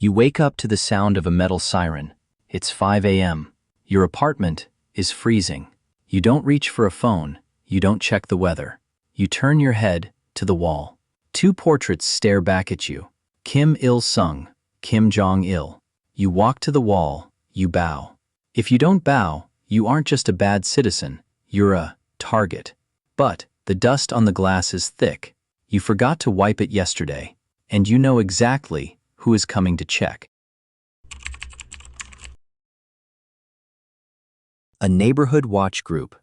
You wake up to the sound of a metal siren. It's 5 a.m. Your apartment is freezing. You don't reach for a phone. You don't check the weather. You turn your head to the wall. Two portraits stare back at you. Kim Il-sung, Kim Jong-il. You walk to the wall. You bow. If you don't bow, you aren't just a bad citizen. You're a target. But the dust on the glass is thick. You forgot to wipe it yesterday, and you know exactly who is coming to check. A neighborhood watch group.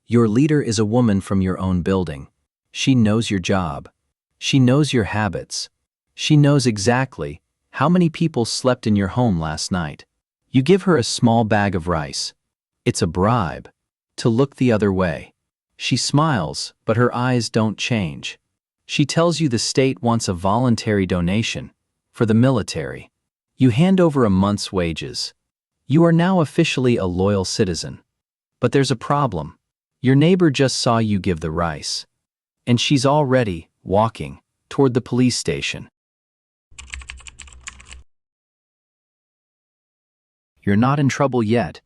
Your leader is a woman from your own building. She knows your job. She knows your habits. She knows exactly how many people slept in your home last night. You give her a small bag of rice. It's a bribe to look the other way. She smiles, but her eyes don't change. She tells you the state wants a voluntary donation for the military. You hand over a month's wages. You are now officially a loyal citizen. But there's a problem. Your neighbor just saw you give the rice, and she's already walking toward the police station. You're not in trouble yet,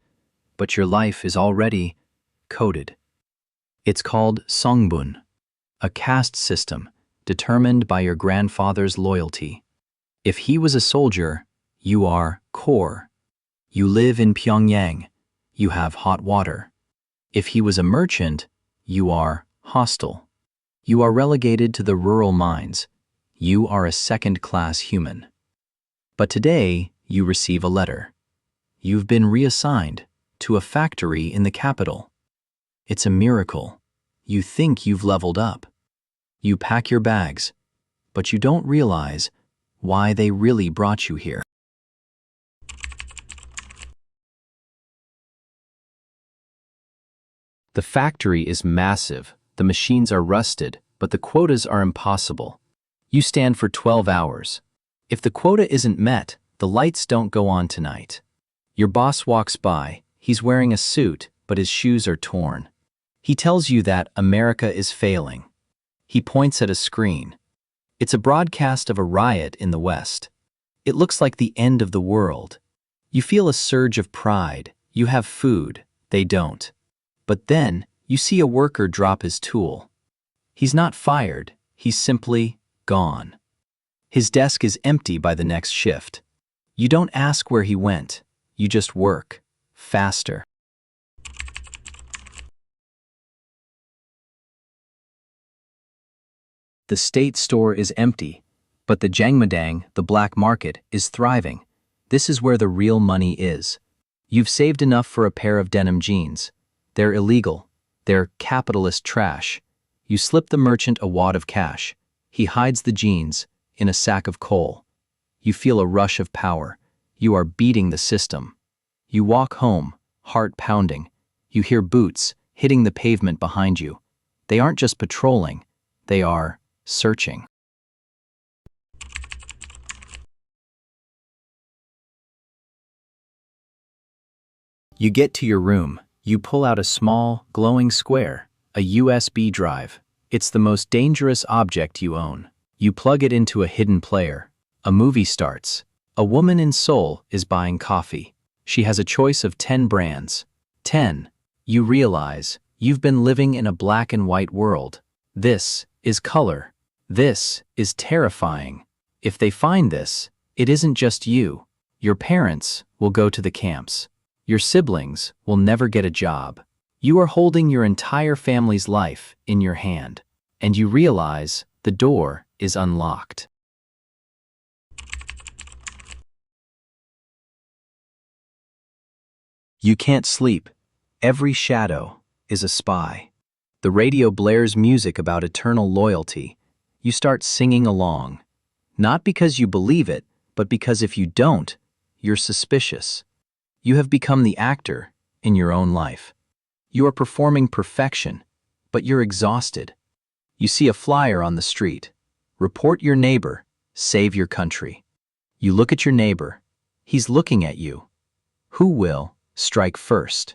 but your life is already coded. It's called Songbun, a caste system determined by your grandfather's loyalty. If he was a soldier, you are core. You live in Pyongyang. You have hot water. If he was a merchant, you are hostile. You are relegated to the rural mines. You are a second-class human. But today, you receive a letter. You've been reassigned to a factory in the capital. It's a miracle. You think you've leveled up. You pack your bags, but you don't realize why they really brought you here. The factory is massive, the machines are rusted, but the quotas are impossible. You stand for 12 hours. If the quota isn't met, the lights don't go on tonight. Your boss walks by. He's wearing a suit, but his shoes are torn. He tells you that America is failing. He points at a screen. It's a broadcast of a riot in the West. It looks like the end of the world. You feel a surge of pride. You have food. They don't. But then, you see a worker drop his tool. He's not fired. He's simply gone. His desk is empty by the next shift. You don't ask where he went. You just work faster. The state store is empty, but the Jangmadang, the black market, is thriving. This is where the real money is. You've saved enough for a pair of denim jeans. They're illegal. They're capitalist trash. You slip the merchant a wad of cash. He hides the jeans in a sack of coal. You feel a rush of power. You are beating the system. You walk home, heart pounding. You hear boots hitting the pavement behind you. They aren't just patrolling. They are searching. You get to your room. You pull out a small, glowing square, a USB drive. It's the most dangerous object you own. You plug it into a hidden player. A movie starts. A woman in Seoul is buying coffee. She has a choice of 10 brands. 10. You realize you've been living in a black and white world. This is color. This is terrifying. If they find this, it isn't just you. Your parents will go to the camps. Your siblings will never get a job. You are holding your entire family's life in your hand, and you realize the door is unlocked. You can't sleep. Every shadow is a spy. The radio blares music about eternal loyalty. You start singing along. Not because you believe it, but because if you don't, you're suspicious. You have become the actor in your own life. You are performing perfection, but you're exhausted. You see a flyer on the street. Report your neighbor. Save your country. You look at your neighbor. He's looking at you. Who will strike first?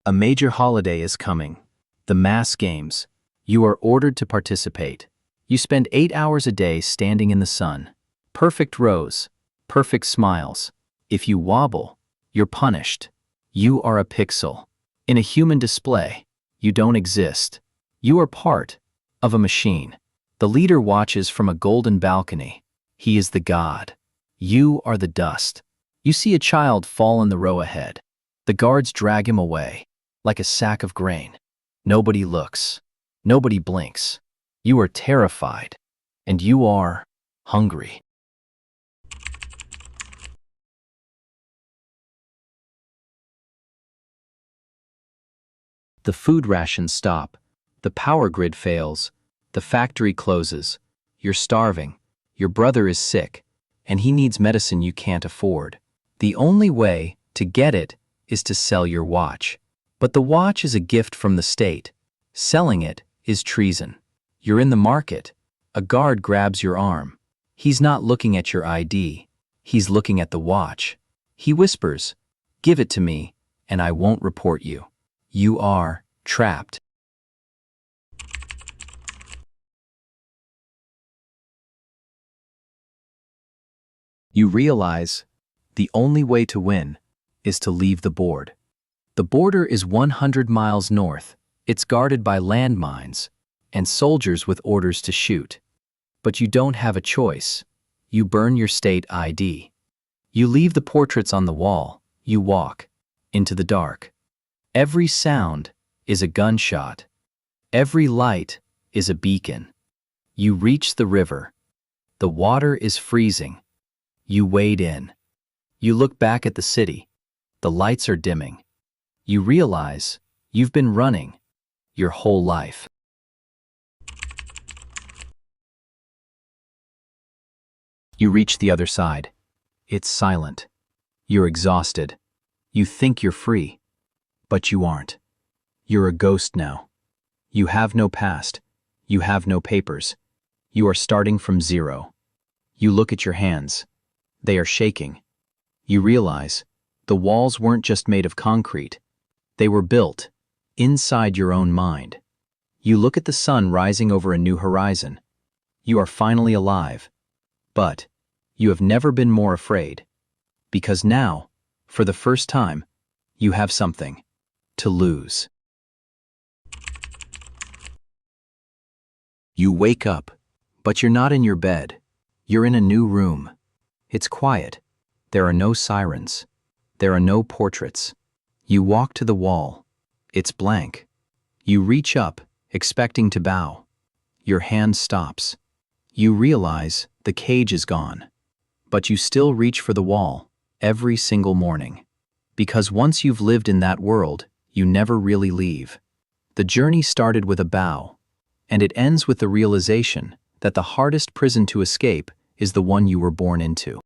A major holiday is coming. The mass games. You are ordered to participate. You spend 8 hours a day standing in the sun. Perfect rows, perfect smiles. If you wobble, you're punished. You are a pixel. In a human display, you don't exist. You are part of a machine. The leader watches from a golden balcony. He is the god. You are the dust. You see a child fall in the row ahead. The guards drag him away, like a sack of grain. Nobody looks. Nobody blinks. You are terrified, and you are hungry. The food rations stop. The power grid fails. The factory closes. You're starving. Your brother is sick, and he needs medicine you can't afford. The only way to get it is to sell your watch. But the watch is a gift from the state. Selling it is treason. You're in the market. A guard grabs your arm. He's not looking at your ID. He's looking at the watch. He whispers, "Give it to me, and I won't report you." You are trapped. You realize the only way to win is to leave the board. The border is 100 miles north. It's guarded by landmines and soldiers with orders to shoot. But you don't have a choice. You burn your state ID. You leave the portraits on the wall. You walk into the dark. Every sound is a gunshot. Every light is a beacon. You reach the river. The water is freezing. You wade in. You look back at the city. The lights are dimming. You realize you've been running your whole life. You reach the other side. It's silent. You're exhausted. You think you're free, but you aren't. You're a ghost now. You have no past. You have no papers. You are starting from zero. You look at your hands. They are shaking. You realize the walls weren't just made of concrete. They were built inside your own mind. You look at the sun rising over a new horizon. You are finally alive. But you have never been more afraid. Because now, for the first time, you have something to lose. You wake up, but you're not in your bed. You're in a new room. It's quiet. There are no sirens. There are no portraits. You walk to the wall. It's blank. You reach up, expecting to bow. Your hand stops. You realize the cage is gone. But you still reach for the wall every single morning. Because once you've lived in that world, you never really leave. The journey started with a bow, and it ends with the realization that the hardest prison to escape is the one you were born into.